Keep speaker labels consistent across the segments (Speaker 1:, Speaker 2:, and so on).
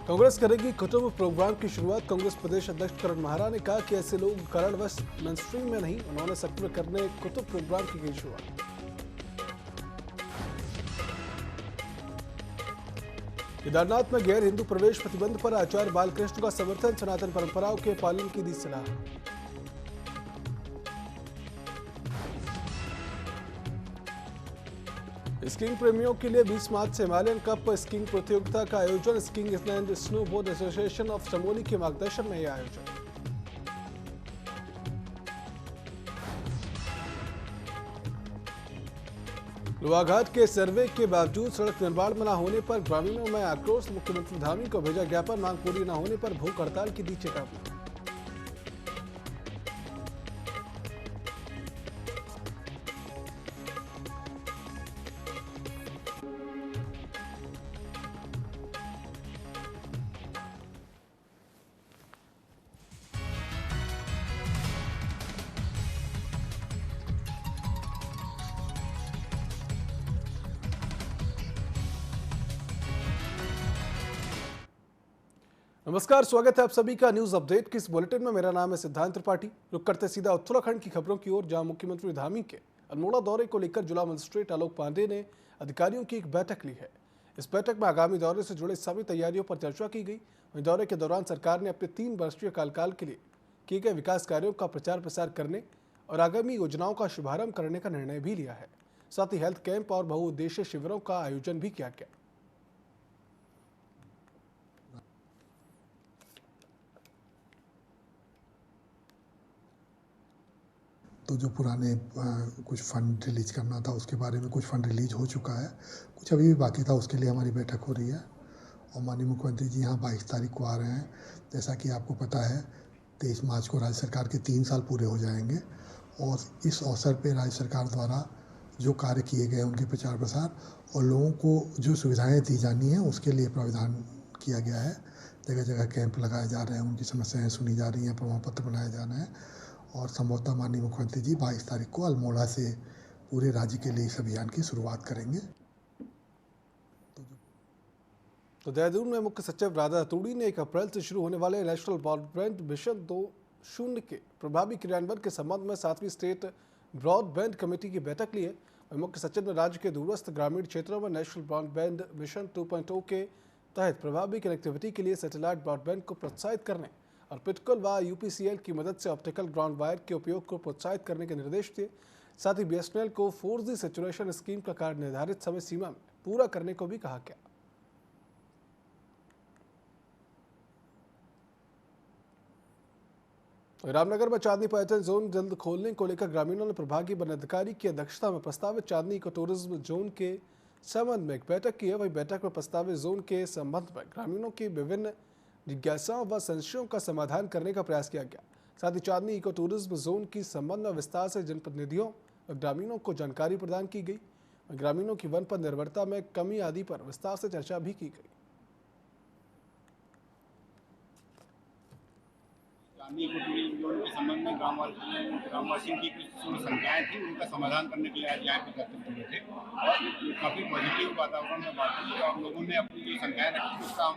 Speaker 1: कांग्रेस करेगी कुटुंब प्रोग्राम की शुरुआत। कांग्रेस प्रदेश अध्यक्ष करण महारा ने कहा कि ऐसे लोग कारणवश मेनस्ट्रीम में नहीं, उन्होंने सत्र करने कुटुंब प्रोग्राम की गई शुरुआत। केदारनाथ में गैर हिंदू प्रवेश प्रतिबंध पर आचार्य बालकृष्ण का समर्थन, सनातन परंपराओं के पालन की दी सलाह। स्कीइंग प्रेमियों के लिए 20 मार्च से हिमालयन कप स्कीइंग प्रतियोगिता का आयोजन। Skiing and snow board association of Chamoli के मार्गदर्शन में यह आयोजन। लोहाघाट के सर्वे के बावजूद सड़क निर्माण में न होने पर ग्रामीणों में आक्रोश। मुख्यमंत्री धामी को भेजा ज्ञापन, मांग पूरी न होने पर भूख हड़ताल की दी चेतावनी। नमस्कार, स्वागत है आप सभी का न्यूज अपडेट की इस बुलेटिन में। मेरा नाम है सिद्धांत त्रिपाठी। रुक करते सीधा उत्तराखंड की खबरों की ओर, जहां मुख्यमंत्री धामी के अल्मोड़ा दौरे को लेकर जिला मजिस्ट्रेट आलोक पांडे ने अधिकारियों की एक बैठक ली है। इस बैठक में आगामी दौरे से जुड़े सभी तैयारियों पर चर्चा की गई। वहीं दौरे के दौरान सरकार ने अपने 3 वर्षीय कार्यकाल के लिए किए गए विकास कार्यों का प्रचार प्रसार करने और आगामी योजनाओं का शुभारंभ करने का निर्णय भी लिया है। साथ ही हेल्थ कैंप और बहुउद्देशीय शिविरों का आयोजन भी किया गया।
Speaker 2: तो जो पुराने कुछ फंड रिलीज करना था उसके बारे में कुछ फंड रिलीज हो चुका है, कुछ अभी भी बाकी था, उसके लिए हमारी बैठक हो रही है। और माननीय मुख्यमंत्री जी यहाँ 22 तारीख को आ रहे हैं। जैसा कि आपको पता है 23 मार्च को राज्य सरकार के 3 साल पूरे हो जाएंगे और इस अवसर पर राज्य सरकार द्वारा जो कार्य किए गए उनके प्रचार प्रसार और लोगों को जो सुविधाएँ दी जानी हैं उसके लिए प्रावधान किया गया है। जगह जगह कैंप लगाए जा रहे हैं, उनकी समस्याएँ सुनी जा रही हैं, प्रमाण पत्र बनाए जा रहे हैं और संभवतः माननीय मुख्यमंत्री जी 22 तारीख को अल्मोड़ा से पूरे राज्य के लिए इस अभियान की शुरुआत करेंगे।
Speaker 1: तो देहरादून में मुख्य सचिव राधा तूड़ी ने 1 अप्रैल से शुरू होने वाले नेशनल ब्रॉडबैंड मिशन 2.0 के प्रभावी क्रियान्वयन के संबंध में 7वीं स्टेट ब्रॉडबैंड कमेटी की बैठक ली है। मुख्य सचिव ने राज्य के दूरस्थ ग्रामीण क्षेत्रों में नेशनल ब्रॉडबैंड मिशन 2.0 के तहत प्रभावी कनेक्टिविटी के लिए सैटेलाइट ब्रॉडबैंड को प्रोत्साहित करने और पिटकल व यूपीसीएल की मदद से ऑप्टिकल ग्राउंड वायर के उपयोग को प्रोत्साहित करने के निर्देश दिए। साथ ही बीएसएनएल को 4G सैचुरेशन स्कीम का कार्य निर्धारित समय सीमा में पूरा करने को भी कहा गया। रामनगर में चांदनी पर्यटन जोन जल्द खोलने को लेकर ग्रामीणों ने प्रभागी वन अधिकारी की अध्यक्षता में प्रस्तावित चांदनी इको टूरिज्म जोन के संबंध में एक बैठक की है। वही बैठक में प्रस्तावित जोन के संबंध में ग्रामीणों की विभिन्न जिज्ञासाओं व संशयों का समाधान करने का प्रयास किया गया। साथ ही चांदनी इको टूरिज्म जोन की संबंध में विस्तार से जनप्रतिनिधियों और ग्रामीणों को जानकारी प्रदान की गई। ग्रामीणों की वन पर निर्भरता में कमी आदि पर विस्तार से चर्चा भी की गई।
Speaker 3: चांदनी इको टूरिज्म जोन के संबंध में ग्रामवासियों की कुछ शंकाएं थी, उनका समाधान करने के लिए आज यहाँ पे एकत्रित हुए थे और काफ़ी पॉजिटिव वातावरण में बात हुई और लोगों ने अपनी जो शंकाएं रखी उसका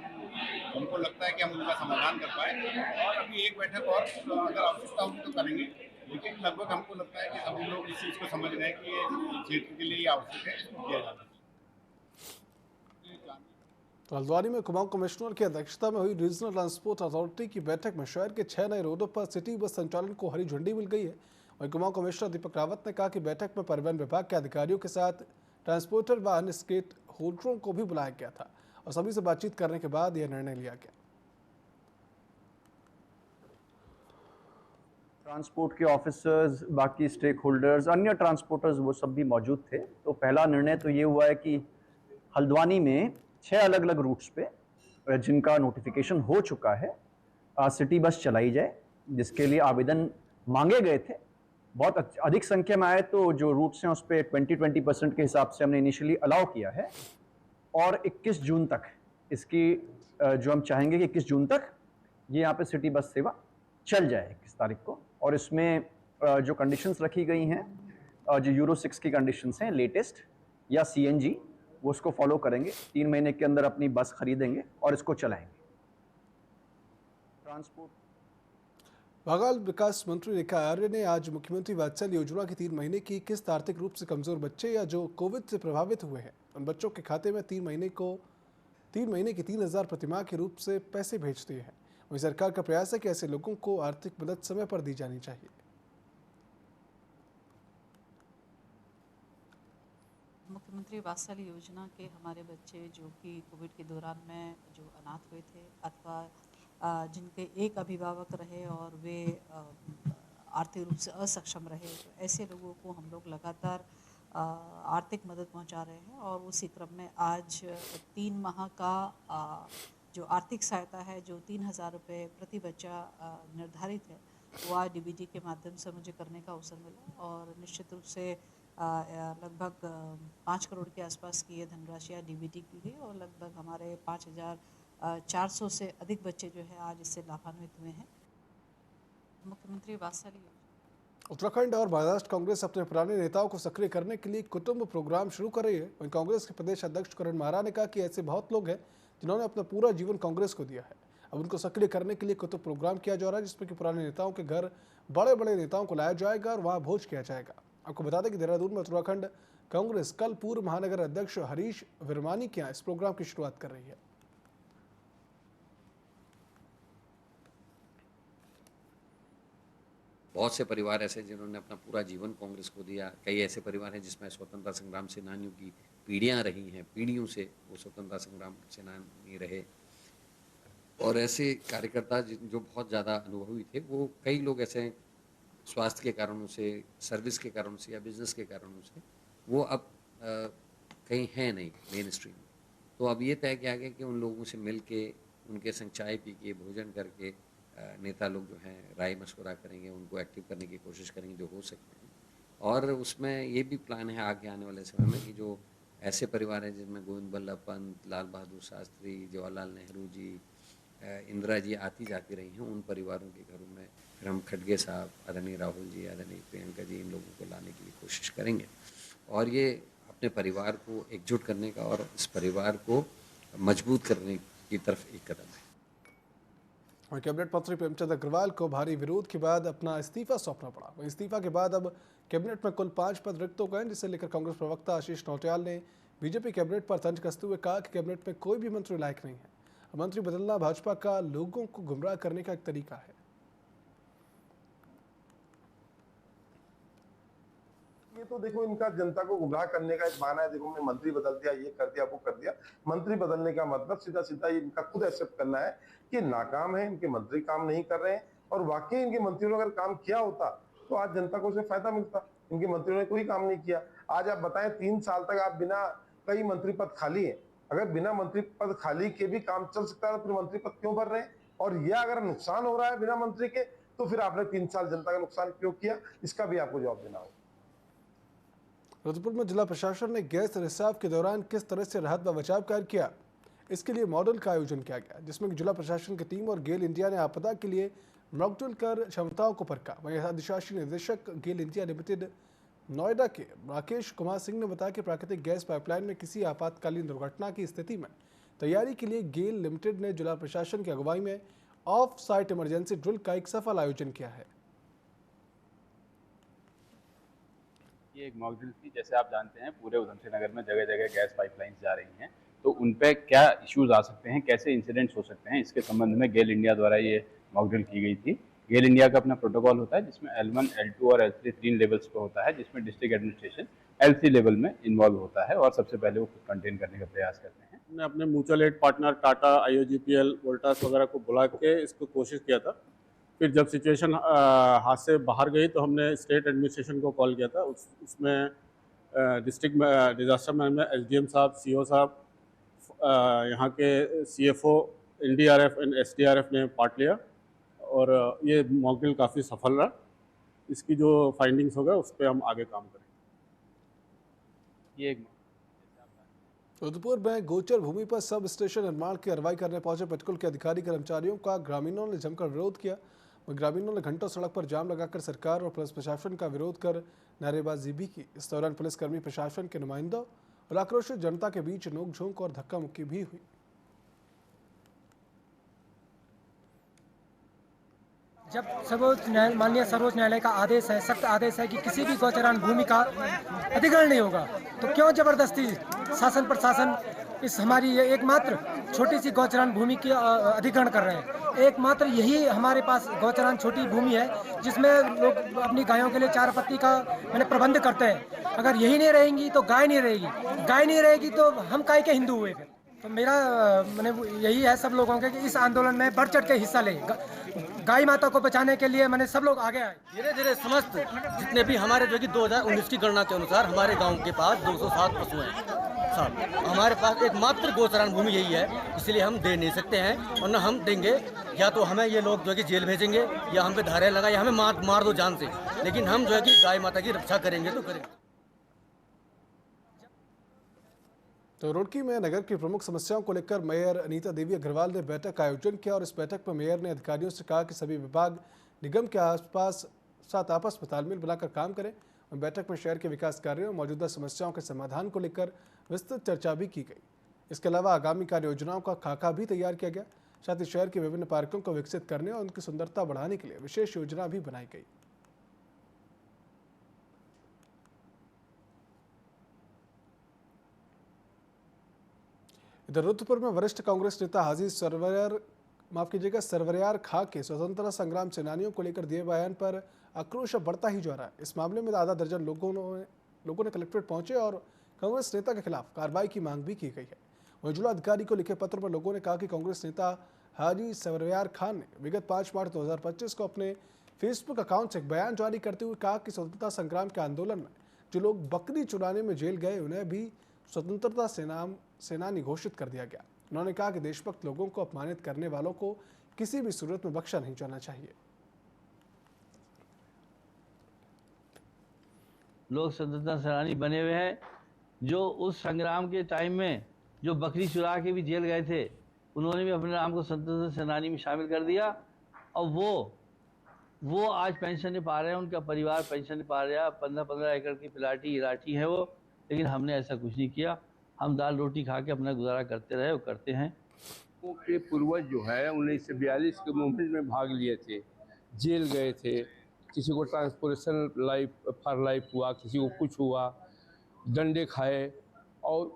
Speaker 3: हमको लगता है कि हम उनका समाधान कर पाए। और अभी एक बैठक और अगर आवश्यकता होगी तो करेंगे, लेकिन लगभग हमको लगता है कि सभी लोग इस चीज़ को समझ रहे हैं कि ये क्षेत्र के लिए आवश्यक है, इसको किया जाना।
Speaker 1: तो हल्द्वानी में कुमाऊं कमिश्नर की अध्यक्षता में हुई रीजनल ट्रांसपोर्ट अथॉरिटी की बैठक में शहर के 6 नए रोडों पर सिटी बस संचालन को हरी झंडी मिल गई है। वहीं कुमाऊं कमिश्नर दीपक रावत ने कहा कि बैठक में परिवहन विभाग के अधिकारियों के साथ ट्रांसपोर्टर व अन्य स्टेक होल्डरों को भी बुलाया गया था और सभी से बातचीत करने के बाद यह निर्णय लिया गया।
Speaker 4: ट्रांसपोर्ट के ऑफिसर्स, बाकी स्टेक होल्डर्स, अन्य ट्रांसपोर्टर्स वो सब भी मौजूद थे। तो पहला निर्णय तो ये हुआ है कि हल्द्वानी में 6 अलग अलग रूट्स पे जिनका नोटिफिकेशन हो चुका है सिटी बस चलाई जाए, जिसके लिए आवेदन मांगे गए थे। बहुत अधिक संख्या में आए तो जो रूट्स हैं उस पर 20% के हिसाब से हमने इनिशियली अलाउ किया है और 21 जून तक इसकी जो हम चाहेंगे कि 21 जून तक ये यहाँ पे सिटी बस सेवा चल जाए 21 तारीख को। और इसमें जो कंडीशंस रखी गई हैं, जो यूरो 6 की कंडीशंस हैं लेटेस्ट या सीएनजी, वो उसको फॉलो करेंगे। 3 महीने के अंदर अपनी बस खरीदेंगे और इसको चलाएंगे। ट्रांसपोर्ट।
Speaker 1: बाल विकास मंत्री रेखा आर्य ने आज मुख्यमंत्री वात्सल्य योजना की 3 महीने की किस्त आर्थिक रूप से कमजोर बच्चे या जो कोविड से प्रभावित हुए हैं उन बच्चों के खाते में 3 महीने की 3,000 प्रतिमाह के रूप से पैसे भेज दिए हैं। वहीं सरकार का प्रयास है कि ऐसे लोगों को आर्थिक मदद समय पर दी जानी चाहिए।
Speaker 5: मुख्यमंत्री वात्सल्य योजना के हमारे बच्चे जो कि कोविड के दौरान में जो अनाथ हुए थे अथवा जिनके एक अभिभावक रहे और वे आर्थिक रूप से असक्षम रहे, तो ऐसे लोगों को हम लोग लगातार आर्थिक मदद पहुंचा रहे हैं। और उसी क्रम में आज 3 माह का जो आर्थिक सहायता है जो 3,000 रुपये प्रति बच्चा निर्धारित है, वो आज डीबीटी के माध्यम से मुझे करने का अवसर मिला। और निश्चित रूप से लगभग 5 करोड़ के आसपास की ये धनराशि आज डीबीटी की गई और लगभग हमारे 5,400 से अधिक बच्चे जो है आज इससे लाभान्वित हुए हैं। मुख्यमंत्री वात्सल्य
Speaker 1: उत्तराखंड और महाराष्ट्र कांग्रेस अपने पुराने नेताओं को सक्रिय करने के लिए कुटुंब प्रोग्राम शुरू कर रही है। वहीं कांग्रेस के प्रदेश अध्यक्ष करण महारा ने कहा कि ऐसे बहुत लोग हैं जिन्होंने अपना पूरा जीवन कांग्रेस को दिया है। अब उनको सक्रिय करने के लिए कुटुंब प्रोग्राम किया जा रहा है, जिसमें कि पुराने नेताओं के घर बड़े बड़े नेताओं को लाया जाएगा और वहाँ भोज किया जाएगा। आपको बता दें कि देहरादून में उत्तराखंड कांग्रेस कल पूर्व महानगर अध्यक्ष हरीश विरमानी के यहाँ इस प्रोग्राम की शुरुआत कर रही है।
Speaker 6: बहुत से परिवार ऐसे जिन्होंने अपना पूरा जीवन कांग्रेस को दिया। कई ऐसे परिवार हैं जिसमें स्वतंत्रता संग्राम सेनानियों की पीढ़ियां रही हैं, पीढ़ियों से वो स्वतंत्रता संग्राम सेनानी रहे। और ऐसे कार्यकर्ता जो बहुत ज़्यादा अनुभवी थे, वो कई लोग ऐसे हैं स्वास्थ्य के कारणों से, सर्विस के कारणों से या बिजनेस के कारणों से वो अब कहीं हैं नहीं मेन स्ट्रीम में। तो अब ये तय किया गया कि उन लोगों से मिल के, उनके संग चाय पी के, भोजन करके नेता लोग जो हैं राय मशवरा करेंगे, उनको एक्टिव करने की कोशिश करेंगे जो हो सकते हैं। और उसमें ये भी प्लान है आगे आने वाले समय में कि जो ऐसे परिवार हैं जिनमें गोविंद बल्लभ पंत, लाल बहादुर शास्त्री, जवाहरलाल नेहरू जी, इंदिरा जी आती जाती रही हैं, उन परिवारों के घरों में फिर हम खड़गे साहब, आदरणीय राहुल जी, आदरणीय प्रियंका जी, इन लोगों को लाने की कोशिश करेंगे। और ये अपने परिवार को एकजुट करने का और इस परिवार को मजबूत करने की तरफ एक कदम है।
Speaker 1: और कैबिनेट मंत्री प्रेमचंद अग्रवाल को भारी विरोध के बाद अपना इस्तीफा सौंपना पड़ा। वहीं इस्तीफा के बाद अब कैबिनेट में कुल 5 पद रिक्त हो गए, जिसे लेकर कांग्रेस प्रवक्ता आशीष नौटियाल ने बीजेपी कैबिनेट पर तंज कसते हुए कहा कि कैबिनेट में कोई भी मंत्री लायक नहीं है। मंत्री बदलना भाजपा का लोगों को गुमराह करने का एक तरीका है।
Speaker 7: ये तो देखो इनका जनता को गुमराह करने का एक बहाना है। देखो मैं मंत्री बदल दिया, ये कर दिया, वो कर दिया। मंत्री बदलने का मतलब सीधा सीधा इनका खुद एक्सेप्ट करना है कि नाकाम है, इनके मंत्री काम नहीं कर रहे हैं। और वाकई इनके मंत्रियों ने अगर काम किया होता तो आज जनता को उससे फायदा मिलता। इनके मंत्रियों ने कोई काम नहीं किया। आज आप बताएं 3 साल तक आप बिना, कई मंत्री पद खाली है, अगर बिना मंत्री पद खाली के भी काम चल सकता है तो फिर मंत्री पद क्यों भर रहे हैं? और यह अगर नुकसान हो रहा है बिना मंत्री के, तो फिर आपने 3 साल जनता का नुकसान क्यों किया? इसका भी आपको जवाब देना होगा।
Speaker 1: रुद्रपुर में जिला प्रशासन ने गैस रिसाव के दौरान किस तरह से राहत व बचाव कार्य किया, इसके लिए मॉडल का आयोजन किया गया, जिसमें जिला प्रशासन की टीम और गेल इंडिया ने आपदा के लिए मॉकड्रिल कर क्षमताओं को परखा। वहीं अधिशासी निदेशक गेल इंडिया लिमिटेड नोएडा के राकेश कुमार सिंह ने बताया कि प्राकृतिक गैस पाइपलाइन में किसी आपातकालीन दुर्घटना की स्थिति में तैयारी के लिए गेल लिमिटेड ने जिला प्रशासन की अगुवाई में ऑफ साइट इमरजेंसी ड्रिल का एक सफल आयोजन किया है।
Speaker 8: ये एक मॉक ड्रिल थी। जैसे आप जानते हैं पूरे उधमसिंह नगर में जगह जगह गैस पाइपलाइंस जा रही हैं, तो उन पे क्या इश्यूज आ सकते हैं, कैसे इंसिडेंट्स हो सकते हैं, इसके संबंध में गेल इंडिया द्वारा ये मॉक ड्रिल की गई थी। गेल इंडिया का अपना प्रोटोकॉल होता है जिसमें L1, L2 और L3 3 लेवल्स पे होता है, जिसमें डिस्ट्रिक्ट एडमिनिस्ट्रेशन L3 लेवल में इन्वॉल्व होता है और सबसे पहले वो कंटेन करने का प्रयास करते हैं।
Speaker 9: हमने अपने mutual aid partner Tata, IOGPL, Voltas वगैरह को बुला के इसको कोशिश किया था। फिर जब सिचुएशन हाथ से बाहर गई तो हमने स्टेट एडमिनिस्ट्रेशन को कॉल किया था। उसमें डिस्ट्रिक्ट डिजास्टर मैनेजमेंट SDM साहब, CO साहब, यहाँ के CFO, NDRF एंड SDRF ने पार्ट लिया और ये मॉक ड्रिल काफ़ी सफल रहा। इसकी जो फाइंडिंग्स होगा उस पर हम आगे काम करेंगे।
Speaker 8: ये एक
Speaker 1: रुद्रपुर में गोचर भूमि पर सब स्टेशन निर्माण की कार्रवाई करने पहुंचे पेट्रोल के अधिकारी कर्मचारियों का ग्रामीणों ने जमकर विरोध किया। ग्रामीणों ने घंटों सड़क पर जाम लगाकर सरकार और पुलिस प्रशासन का विरोध कर नारेबाजी भी की। इस दौरान पुलिसकर्मी, प्रशासन के नुमाइंदों और आक्रोशित जनता के बीच नोकझोंक और धक्का मुक्की भी हुई।
Speaker 10: जब माननीय सर्वोच्च न्यायालय का आदेश है, सख्त आदेश है कि किसी भी गौचरान भूमि का अधिग्रहण नहीं होगा, तो क्यों जबरदस्ती शासन प्रशासन इस हमारी ये एकमात्र छोटी सी गौचरान भूमि की अधिग्रहण कर रहे हैं। एकमात्र यही हमारे पास गौचरान छोटी भूमि है जिसमें लोग अपनी गायों के लिए चारा पत्ती का प्रबंध करते हैं। अगर यही नहीं रहेंगी तो गाय नहीं रहेगी, गाय नहीं रहेगी तो हम काय के हिंदू हुए फिर। तो मेरा यही है सब लोगों के कि इस आंदोलन में बढ़ चढ़ के हिस्सा लें, गाय माता को बचाने के लिए सब लोग आगे आए।
Speaker 11: धीरे धीरे समस्त जितने भी हमारे जो कि 2019 की गणना के अनुसार हमारे गांव के पास 207 पशु हैं साहब। हमारे पास एकमात्र गोचरान भूमि यही है, इसलिए हम दे नहीं सकते हैं। और न हम देंगे, या तो हमें ये लोग जो है कि जेल भेजेंगे, या हम पे धारे लगाए, या हमें मार दो जान से, लेकिन हम जो है कि गाय माता की रक्षा करेंगे तो करेंगे।
Speaker 1: तो रुड़की में नगर की प्रमुख समस्याओं को लेकर मेयर अनीता देवी अग्रवाल ने बैठक का आयोजन किया और इस बैठक में मेयर ने अधिकारियों से कहा कि सभी विभाग निगम के साथ आपस में तालमेल बनाकर काम करें। बैठक में शहर के विकास कार्यों और मौजूदा समस्याओं के समाधान को लेकर विस्तृत चर्चा भी की गई। इसके अलावा आगामी कार्य योजनाओं का खाका भी तैयार किया गया। साथ ही शहर के विभिन्न पार्कों को विकसित करने और उनकी सुंदरता बढ़ाने के लिए विशेष योजना भी बनाई गई। इधर रुद्रपुर में वरिष्ठ कांग्रेस नेता हाजी सरवरियार खां के स्वतंत्रता संग्राम सेनानियों को लेकर दिए बयान पर आक्रोश बढ़ता ही जा रहा है। इस मामले में आधा दर्जन लोगों ने कलेक्ट्रेट पहुंचे और कांग्रेस नेता के खिलाफ कार्रवाई की मांग भी की गई है। वहीं जिला अधिकारी को लिखे पत्र में लोगों ने कहा कि कांग्रेस नेता हाजी सरवरियार खान ने विगत 5 मार्च 2025 को अपने फेसबुक अकाउंट से एक बयान जारी करते हुए कहा कि स्वतंत्रता संग्राम के आंदोलन में जो लोग बकरी चुराने में जेल गए उन्हें भी स्वतंत्रता सेनानी घोषित कर दिया गया। उन्होंने कहा कि देशभक्त लोगों को अपमानित करने वालों को किसी भी सूरत में बख्शा नहीं जाना चाहिए।
Speaker 12: लोग स्वतंत्रता सेनानी बने हुए हैं, जो उस संग्राम के टाइम में जो बकरी चुरा के भी जेल गए थे, उन्होंने भी अपने नाम को स्वतंत्रता सेनानी में शामिल कर दिया और वो आज पेंशन नहीं पा रहे हैं, उनका परिवार पेंशन नहीं पा रहा। 15-15 एकड़ की प्लाटी है वो, लेकिन हमने ऐसा कुछ नहीं किया। हम दाल रोटी खा के अपना गुजारा करते रहे और करते हैं।
Speaker 13: के पूर्वज जो है 1942 के मूवमेंट में भाग लिए थे, जेल गए थे, किसी को ट्रांसपोर्टेशन फॉर लाइफ हुआ, किसी को कुछ हुआ, डंडे खाए और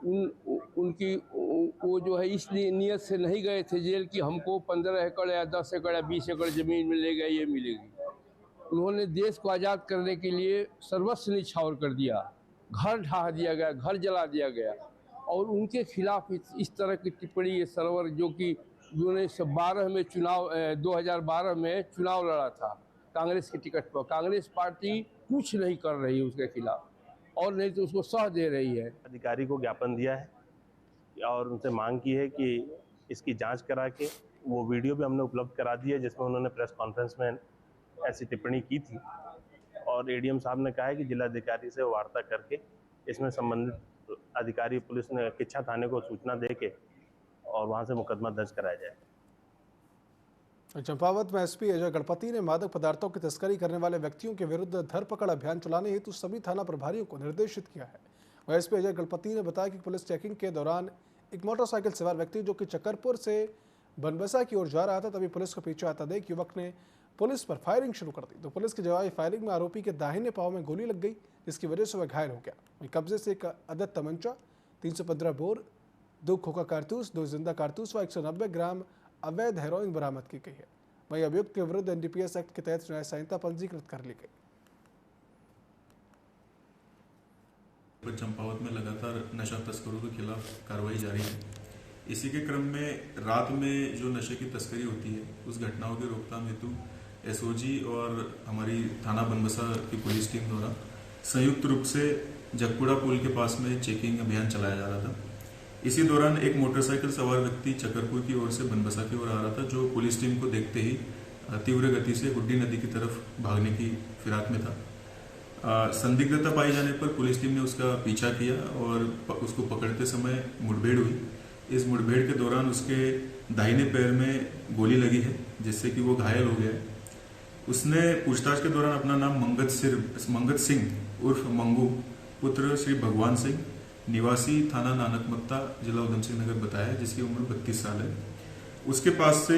Speaker 13: उनकी वो जो है इसलिए नियत से नहीं गए थे जेल कि हमको 15 एकड़ या 10 एकड़ या 20 एकड़ ज़मीन मिलेगा, ये मिलेगी। उन्होंने देश को आज़ाद करने के लिए सर्वस्व निछावर कर दिया, घर ढहा दिया गया, घर जला दिया गया और उनके खिलाफ इस तरह की टिप्पणी ये सरवर जो कि 2012 में 2012 में चुनाव लड़ा था कांग्रेस की टिकट पर, कांग्रेस पार्टी कुछ नहीं कर रही उसके खिलाफ और नहीं तो उसको सह दे रही है।
Speaker 14: अधिकारी को ज्ञापन दिया है और उनसे मांग की है कि इसकी जांच करा के वो वीडियो भी हमने उपलब्ध करा दी है जिसमें उन्होंने प्रेस कॉन्फ्रेंस में ऐसी टिप्पणी की थी और एडीएम साहब ने कहा है कि जिलाधिकारी से वार्ता करके इसमें संबंधित अधिकारी पुलिस ने किच्छा थाने को सूचना दे के और वहां से मुकदमा दर्ज कराया जाए।
Speaker 1: चंपावत में एसपी अजय गणपति ने मादक पदार्थों की तस्करी करने वाले व्यक्तियों के विरुद्ध धरपकड़ अभियान चलाने हेतु सभी थाना प्रभारियों को निर्देशित किया है। वह एसपी अजय गणपति ने बताया कि पुलिस चेकिंग के दौरान एक मोटरसाइकिल सवार व्यक्ति जो कि चक्करपुर से बनबसा की ओर जा रहा था, तभी पुलिस को पीछे आता देख युवक ने पुलिस पर फायरिंग शुरू कर दी। तो पुलिस की जवाबी फायरिंग में आरोपी के दाहिने पांव में गोली लग गई, जिसकी वजह से वह घायल हो गया। वहीं कब्जे से एक अदद तमंचा, 315 बोर, 2 खोखा कारतूस, 2 जिंदा कारतूस व 190 ग्राम अवैध हेरोइन बरामद की गई है। वहीं अभियुक्त के विरुद्ध एनडीपीएस एक्ट के तहत न्याय संहिता पंजीकृत कर ली गई।
Speaker 15: चंपावत में लगातार नशा तस्करों के खिलाफ कार्रवाई जारी है। इसी के क्रम में रात में जो नशे की तस्करी होती है उस घटनाओं की रोकथाम हेतु एसओजी और हमारी थाना बनबसा की पुलिस टीम द्वारा संयुक्त रूप से जगपुड़ा पुल के पास में चेकिंग अभियान चलाया जा रहा था। इसी दौरान एक मोटरसाइकिल सवार व्यक्ति चक्करपुर की ओर से बनबसा की ओर आ रहा था, जो पुलिस टीम को देखते ही तीव्र गति से हुड्डी नदी की तरफ भागने की फिराक में था। संदिग्धता पाई जाने पर पुलिस टीम ने उसका पीछा किया और उसको पकड़ते समय मुठभेड़ हुई। इस मुठभेड़ के दौरान उसके दाहिने पैर में गोली लगी है, जिससे कि वो घायल हो गया है। उसने पूछताछ के दौरान अपना नाम मंगत सिंह उर्फ मंगू पुत्र श्री भगवान सिंह निवासी थाना नानकमत्ता जिला उधम सिंह नगर बताया, जिसकी उम्र 32 साल है। उसके पास से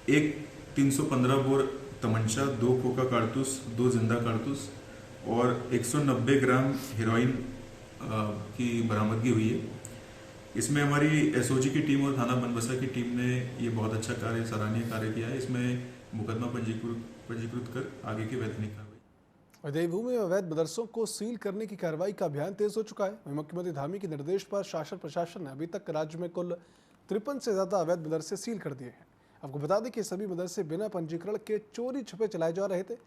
Speaker 15: एक 315 बोर तमंचा, 2 खोखा कारतूस, 2 जिंदा कारतूस और 190 ग्राम हेरोइन की बरामदगी हुई है। इसमें हमारी एसओजी की टीम और थाना बनबसा की टीम ने ये बहुत अच्छा कार्य, सराहनीय कार्य किया है। इसमें मुकदमा पंजीकृत कर आगे की वैधानिक कार्रवाई।
Speaker 1: देवभूमि में अवैध मदरसों को सील करने की कार्रवाई का अभियान तेज हो चुका है। वहीं मुख्यमंत्री धामी के निर्देश पर शासन प्रशासन ने अभी तक राज्य में कुल 53 से ज्यादा अवैध मदरसे सील कर दिए हैं। आपको बता दें कि सभी मदरसे बिना पंजीकरण के चोरी छुपे चलाए जा रहे थे।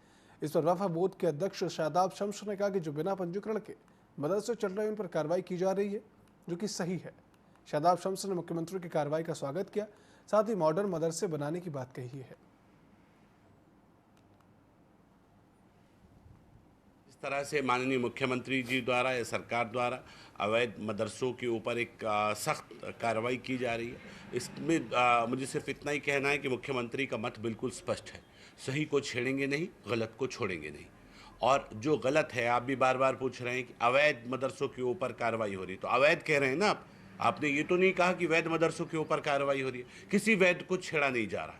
Speaker 1: इस पर वफ़ा बोर्ड के अध्यक्ष शादाब शम्स ने कहा कि जो बिना पंजीकरण के मदरसे चल रहे हैं उन पर कार्रवाई की जा रही है, जो कि सही है। शादाब शम्स ने मुख्यमंत्री की कार्रवाई का स्वागत किया, साथ ही मॉडर्न मदरसे बनाने की बात कही है।
Speaker 16: इस तरह से माननीय मुख्यमंत्री जी द्वारा या सरकार द्वारा अवैध मदरसों के ऊपर एक सख्त कार्रवाई की जा रही है। इसमें मुझे सिर्फ इतना ही कहना है कि मुख्यमंत्री का मत बिल्कुल स्पष्ट है, सही को छेड़ेंगे नहीं, गलत को छोड़ेंगे नहीं। और जो गलत है, आप भी बार बार पूछ रहे हैं कि अवैध मदरसों के ऊपर कार्रवाई हो रही है, तो अवैध कह रहे हैं ना आपने ये तो नहीं कहा कि वैध मदरसों के ऊपर कार्रवाई हो रही है। किसी वैध को छेड़ा नहीं जा रहा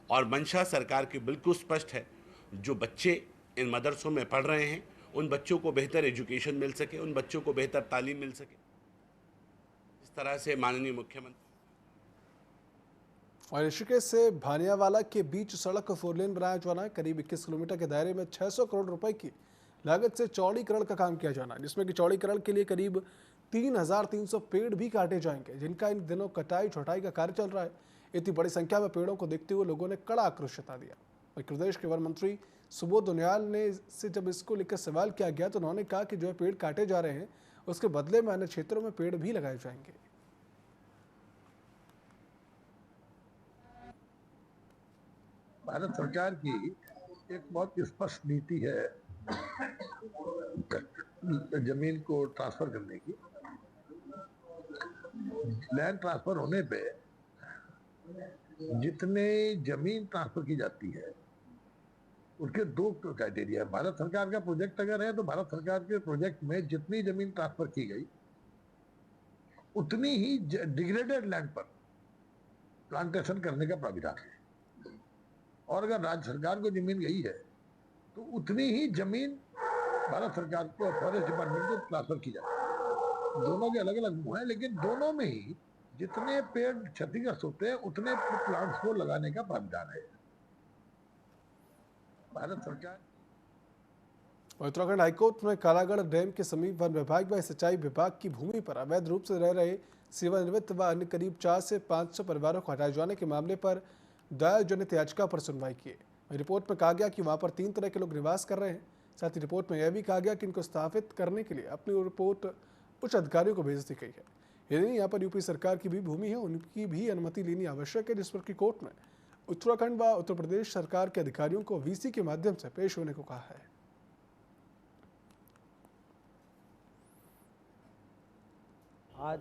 Speaker 16: और मंशा सरकार की बिल्कुल स्पष्ट है। जो बच्चे इन मदरसों में पढ़ रहे हैं उन बच्चों को बेहतर एजुकेशन मिल सके, उन बच्चों को बेहतर तालीम मिल सके। इस तरह से माननीय मुख्यमंत्री
Speaker 1: और ऋषिकेश से भानियावाला के बीच सड़क 4 लेन बनाया जाना है। करीब 21 किलोमीटर के दायरे में 600 करोड़ रुपए की लागत से चौड़ीकरण का काम किया जाना है, जिसमें कि चौड़ीकरण के लिए करीब 3300 पेड़ भी काटे जाएंगे, जिनका इन दिनों कटाई छुटाई का कार्य चल रहा है। इतनी बड़ी संख्या में पेड़ों को देखते हुए लोगों ने कड़ा आक्रोश जता दिया। वहीं प्रदेश के वन मंत्री सुबोध उनियाल ने से जब इसको लेकर सवाल किया गया तो उन्होंने कहा कि जो पेड़ काटे जा रहे हैं उसके बदले में अन्य क्षेत्रों में पेड़ भी लगाए जाएंगे।
Speaker 17: भारत सरकार की एक बहुत स्पष्ट नीति है जमीन को ट्रांसफर करने की। लैंड ट्रांसफर होने पे जितने जमीन ट्रांसफर की जाती है उनके 2 क्राइटेरिया है। भारत सरकार का प्रोजेक्ट अगर है तो भारत सरकार के प्रोजेक्ट में जितनी जमीन ट्रांसफर की गई उतनी ही डिग्रेडेड लैंड पर प्लांटेशन करने का प्राविधान है। और अगर राज्य सरकार को जमीन गई है तो उतनी ही जमीन भारत सरकार को, फॉरेस्ट डिपार्टमेंट को ट्रांसफर की जाती है। दोनों के अलग अलग मुंह है, लेकिन दोनों में ही जितने पेड़ क्षतिग्रस्त होते हैं उतने प्लांट्स को लगाने का प्रावधान है। भारत सरकार
Speaker 1: उत्तराखंड हाईकोर्ट में कालागढ़ डैम के समीप वन विभाग व सिंचाई विभाग की भूमि पर अवैध रूप से रह रहे सेवानिवृत्त व अन्य करीब 400 से 500 परिवारों को हटाए जाने के मामले पर दायर जनहित याचिका पर सुनवाई की। रिपोर्ट में कहा गया कि वहां पर 3 तरह के लोग निवास कर रहे हैं। साथ ही रिपोर्ट में यह भी कहा गया कि इनको स्थापित करने के लिए अपनी रिपोर्ट उच्च अधिकारियों को भेज दी गई है। यदि यहाँ पर यूपी सरकार की भी भूमि है, उनकी भी अनुमति लेनी आवश्यक है, जिस पर की कोर्ट में उत्तराखंड व उत्तर प्रदेश सरकार के अधिकारियों को वीसी के माध्यम से पेश होने को कहा है।
Speaker 18: आज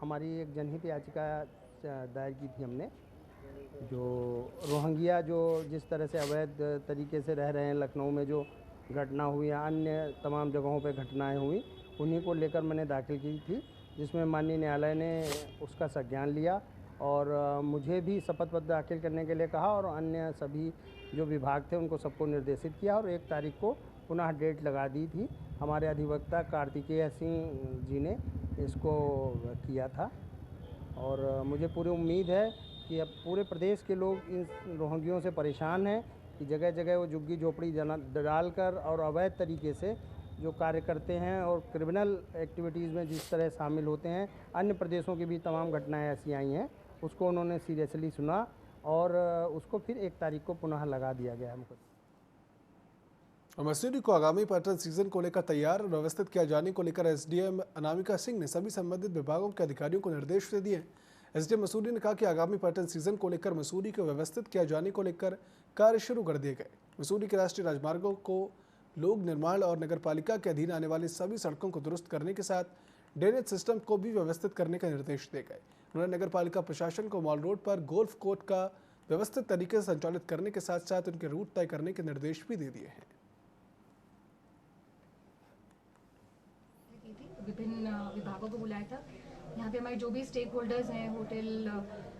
Speaker 18: हमारी एक जनहित याचिका दायर की थी हमने, जो रोहिंग्या जो जिस तरह से अवैध तरीके से रह रहे हैं, लखनऊ में जो घटना हुई या अन्य तमाम जगहों पे घटनाएं हुई, उन्हीं को लेकर मैंने दाखिल की थी, जिसमें माननीय न्यायालय ने उसका संज्ञान लिया और मुझे भी शपथ पत्र दाखिल करने के लिए कहा और अन्य सभी जो विभाग थे उनको सबको निर्देशित किया और 1 तारीख को पुनः डेट लगा दी थी। हमारे अधिवक्ता कार्तिकेय सिंह जी ने इसको किया था और मुझे पूरी उम्मीद है कि अब पूरे प्रदेश के लोग इन रोहिंग्यों से परेशान हैं कि जगह जगह वो झुग्गी झोपड़ी डालकर और अवैध तरीके से जो कार्य करते हैं और क्रिमिनल एक्टिविटीज़ में जिस तरह शामिल होते हैं। अन्य प्रदेशों की भी तमाम घटनाएं ऐसी आई हैं, उसको उन्होंने सीरियसली सुना और उसको फिर 1 तारीख को पुनः लगा दिया गया है।
Speaker 1: मसूरी को आगामी पर्यटन सीजन को लेकर तैयार और व्यवस्थित किया जाने को लेकर एसडीएम अनामिका सिंह ने सभी संबंधित विभागों के अधिकारियों को निर्देश दे दिए। एसडीएम मसूरी ने कहा कि आगामी पर्यटन सीजन को लेकर मसूरी को व्यवस्थित किया जाने को लेकर कार्य शुरू कर दिए गए। मसूरी के राष्ट्रीय राजमार्गों को लोक निर्माण और नगर पालिका के अधीन आने वाली सभी सड़कों को दुरुस्त करने के साथ ड्रेनेज सिस्टम को भी व्यवस्थित करने का निर्देश दिए गए। उन्होंने नगर पालिका प्रशासन को मॉल रोड पर गोल्फ कोर्ट का व्यवस्थित तरीके से संचालित करने के साथ साथ उनके रूट तय करने के निर्देश भी दे दिए हैं।
Speaker 19: विभिन्न विभागों को बुलाया था। यहाँ पे हमारे जो भी स्टेक होल्डर्स हैं, होटल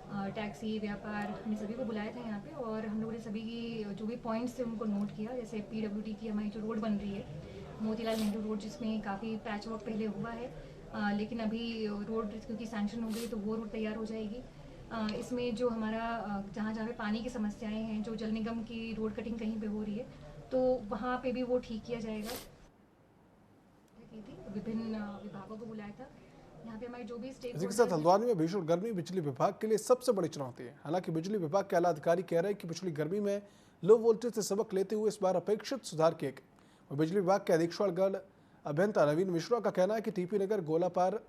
Speaker 19: टैक्सी, व्यापार, हमने सभी को बुलाया था यहाँ पे और हम लोगों ने सभी की जो भी पॉइंट्स थे उनको नोट किया। जैसे PWD की हमारी जो रोड बन रही है, मोतीलाल नेहरू रोड, जिसमें काफ़ी पैच वर्क पहले हुआ है, लेकिन अभी रोड क्योंकि सैंक्शन हो गई तो वो रोड तैयार हो जाएगी। इसमें जो हमारा जहाँ जहाँ पे पानी की समस्याएं हैं, जो जल निगम की रोड कटिंग कहीं पे हो रही है तो वहाँ पे भी वो ठीक किया जाएगा। विभिन्न विभागों को बुलाया था यहाँ पे हमारे जो भी स्टेक
Speaker 1: इसी के साथ हल्द्वानी में भीषण गर्मी बिजली विभाग के लिए सबसे बड़ी चुनौती है। हालांकि बिजली विभाग के आला अधिकारी कह रहे हैं कि पिछली गर्मी में लो वोल्टेज से सबक लेते हुए इस बार अपेक्षित सुधार किए गए। बिजली विभाग के अधीक्षणगढ़ अभियंता नवीन मिश्रा का कहना है कि TP नगर, गोलापार,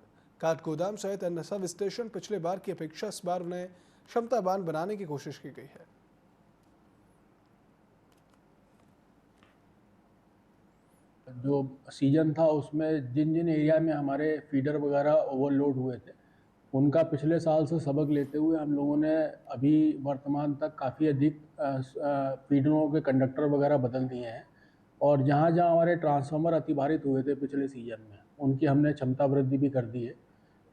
Speaker 1: काठगोदाम सहित अन्य सब स्टेशन पिछले बार की अपेक्षा इस बार उन्हें क्षमतावान बनाने की कोशिश की गई है।
Speaker 9: जो सीजन था उसमें जिन जिन एरिया में हमारे फीडर वगैरह ओवरलोड हुए थे उनका पिछले साल से सबक लेते हुए हम लोगों ने अभी वर्तमान तक काफ़ी अधिक फीडरों के कंडक्टर वगैरह बदल दिए हैं और जहाँ जहाँ हमारे ट्रांसफार्मर अतिभारित हुए थे पिछले सीजन में उनकी हमने क्षमता वृद्धि भी कर दी है।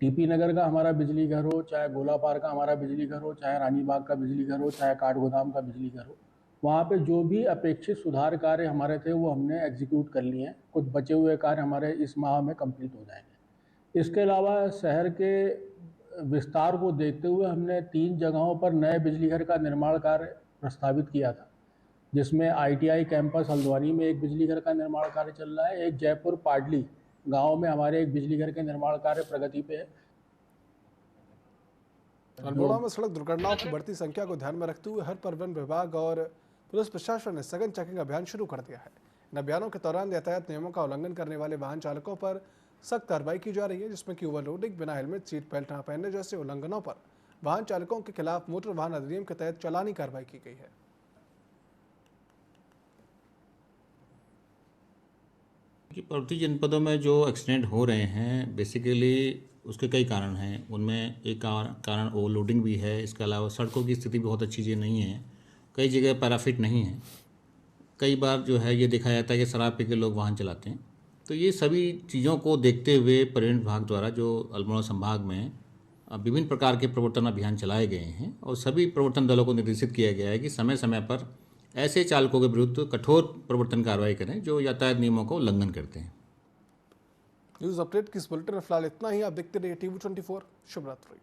Speaker 9: TP नगर का हमारा बिजली घर हो, चाहे गोलापार का हमारा बिजली घर हो, चाहे रानीबाग का बिजली घर हो, चाहे काठगोदाम का बिजली घर हो, वहाँ पे जो भी अपेक्षित सुधार कार्य हमारे थे वो हमने एग्जीक्यूट कर लिए हैं। कुछ बचे हुए कार्य हमारे इस माह में कंप्लीट हो जाएंगे। इसके अलावा शहर के विस्तार को देखते हुए हमने 3 जगहों पर नए बिजली घर का निर्माण कार्य प्रस्तावित किया था, जिसमें ITI कैंपस हल्द्वानी में एक बिजली घर का निर्माण कार्य चल रहा है। एक जयपुर पाडली गाँव में हमारे एक बिजली घर के निर्माण कार्य प्रगति पे है।
Speaker 1: अल्मोड़ा में सड़क दुर्घटनाओं की बढ़ती संख्या को ध्यान में रखते हुए हर परिवहन विभाग और पुलिस प्रशासन ने सघन चेकिंग अभियान शुरू कर दिया है। इन अभियानों के दौरान यातायात नियमों का उल्लंघन करने वाले वाहन चालकों पर सख्त कार्रवाई की जा रही है, जिसमें कि ओवरलोडिंग, बिना हेलमेट, सीट बेल्ट न पहनने जैसे उल्लंघनों पर वाहन चालकों के खिलाफ मोटर वाहन अधिनियम के तहत चालानी कार्रवाई की गई है।
Speaker 20: कि पर्वतीय जनपदों में जो एक्सीडेंट हो रहे हैं बेसिकली उसके कई कारण हैं। उनमें एक कारण ओवरलोडिंग भी है। इसके अलावा सड़कों की स्थिति बहुत अच्छी चीज़ नहीं है, कई जगह पैराफिट नहीं है। कई बार जो है ये देखा जाता है कि शराब पी के लोग वाहन चलाते हैं। तो ये सभी चीज़ों को देखते हुए परिवहन विभाग द्वारा जो अल्मोड़ा संभाग में विभिन्न प्रकार के प्रवर्तन अभियान चलाए गए हैं और सभी प्रवर्तन दलों को निर्देशित किया गया है कि समय समय पर ऐसे चालकों के विरुद्ध कठोर प्रवर्तन कार्रवाई करें जो यातायात नियमों का उल्लंघन करते हैं।
Speaker 1: न्यूज़ अपडेट की इस बुलेटिन में फिलहाल इतना ही। आप देखते रहिए TV24। शुभ रात्रि।